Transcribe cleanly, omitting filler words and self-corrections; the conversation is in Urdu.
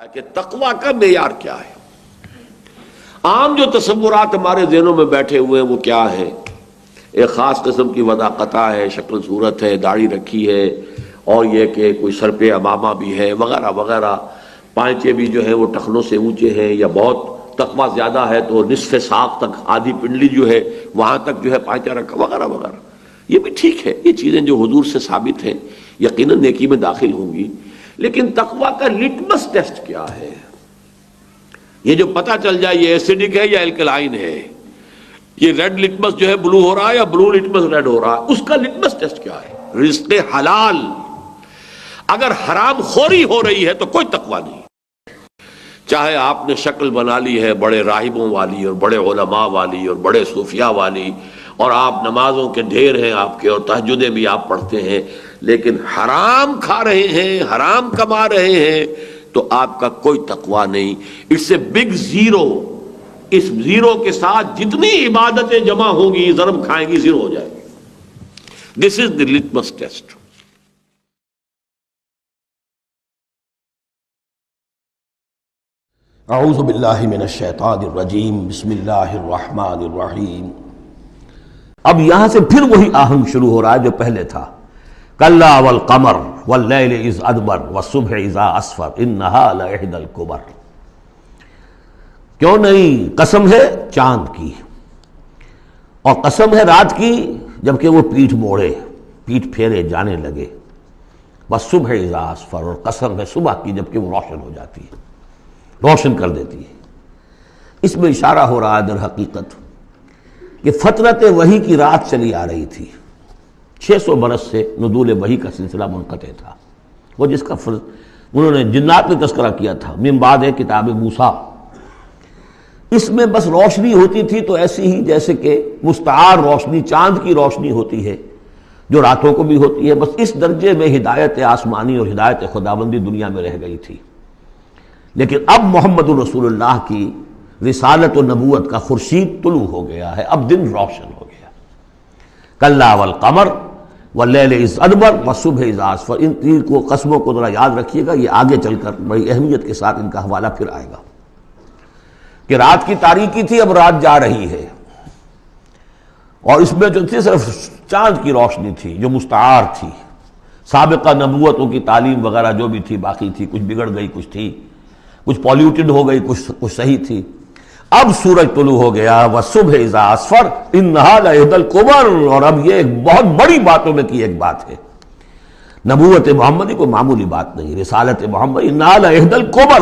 کہ تقویٰ کا معیار کیا ہے۔ عام جو تصورات ہمارے ذہنوں میں بیٹھے ہوئے ہیں وہ کیا ہے؟ ایک خاص قسم کی وضاقتہ ہے، شکل صورت ہے، داڑھی رکھی ہے، اور یہ کہ کوئی سر پہ امامہ بھی ہے وغیرہ وغیرہ، پائنچے بھی جو ہے وہ ٹخنوں سے اونچے ہیں، یا بہت تقویٰ زیادہ ہے تو نصف ساق تک، آدھی پنڈلی جو ہے وہاں تک جو ہے پائنچہ رکھا وغیرہ وغیرہ۔ یہ بھی ٹھیک ہے، یہ چیزیں جو حضور سے ثابت ہیں یقیناً نیکی میں داخل ہوں گی، لیکن تقویٰ کا لٹمس ٹیسٹ کیا ہے؟ یہ جو پتہ چل جائے یہ ایسیڈک ہے یا الکلائن ہے، یہ ریڈ لٹمس جو ہے بلو ہو رہا ہے یا بلو لٹمس ریڈ ہو رہا ہے، اس کا لٹمس ٹیسٹ کیا ہے؟ رزق حلال۔ اگر حرام خوری ہو رہی ہے تو کوئی تقویٰ نہیں، چاہے آپ نے شکل بنا لی ہے بڑے راہبوں والی اور بڑے علماء والی اور بڑے صوفیاء والی، اور آپ نمازوں کے ڈھیر ہیں آپ کے، اور تہجدیں بھی آپ پڑھتے ہیں، لیکن حرام کھا رہے ہیں، حرام کما رہے ہیں، تو آپ کا کوئی تقویٰ نہیں۔ It's a big zero. اس زیرو کے ساتھ جتنی عبادتیں جمع ہوں گی ضرب کھائیں گی، زیرو ہو جائے گی۔ دس از دی لٹمس ٹیسٹ۔ اعوذ باللہ من الشیطان الرجیم، بسم اللہ الرحمن الرحیم۔ اب یہاں سے پھر وہی آہنگ شروع ہو رہا ہے جو پہلے تھا، کلا والقمر واللیل اذ ادبر والصبح اذا اسفر انہا لإحدی الکبر۔ کیوں نہیں، قسم ہے چاند کی، اور قسم ہے رات کی جبکہ وہ پیٹھ موڑے، پیٹھ پھیرے جانے لگے، والصبح اذا اسفر، اور قسم ہے صبح کی جبکہ وہ روشن ہو جاتی ہے، روشن کر دیتی ہے۔ اس میں اشارہ ہو رہا ہے در حقیقت کہ فترت وحی کی رات چلی آ رہی تھی، 600 برس سے نزول وحی کا سلسلہ منقطع تھا، وہ جس کا انہوں نے جنات میں تذکرہ کیا تھا، من بعد کتاب موسیٰ۔ اس میں بس روشنی ہوتی تھی تو ایسی ہی جیسے کہ مستعار روشنی چاند کی روشنی ہوتی ہے جو راتوں کو بھی ہوتی ہے، بس اس درجے میں ہدایت آسمانی اور ہدایت خداوندی دنیا میں رہ گئی تھی۔ لیکن اب محمد الرسول اللہ کی رسالت و نبوت کا خورشید طلوع ہو گیا ہے، اب دن روشن ہو گیا۔ کلا والقمر واللیل اذ ادبر والصبح اذا اسفر، ان تین کو قسموں کو ذرا یاد رکھیے گا، یہ آگے چل کر بڑی اہمیت کے ساتھ ان کا حوالہ پھر آئے گا کہ رات کی تاریکی تھی، اب رات جا رہی ہے، اور اس میں جو تھی صرف چاند کی روشنی تھی جو مستعار تھی، سابقہ نبوتوں کی تعلیم وغیرہ جو بھی تھی باقی تھی، کچھ بگڑ گئی، کچھ تھی، کچھ پولیوٹڈ ہو گئی، کچھ صحیح تھی۔ اب سورج طلوع ہو گیا، والصبح اذا اسفر انہا لإحدی الکبر، اور اب یہ ایک بہت بڑی باتوں میں کی ایک بات ہے، نبوت محمدی کو معمولی بات نہیں، رسالت محمدی انہا لإحدی الکبر،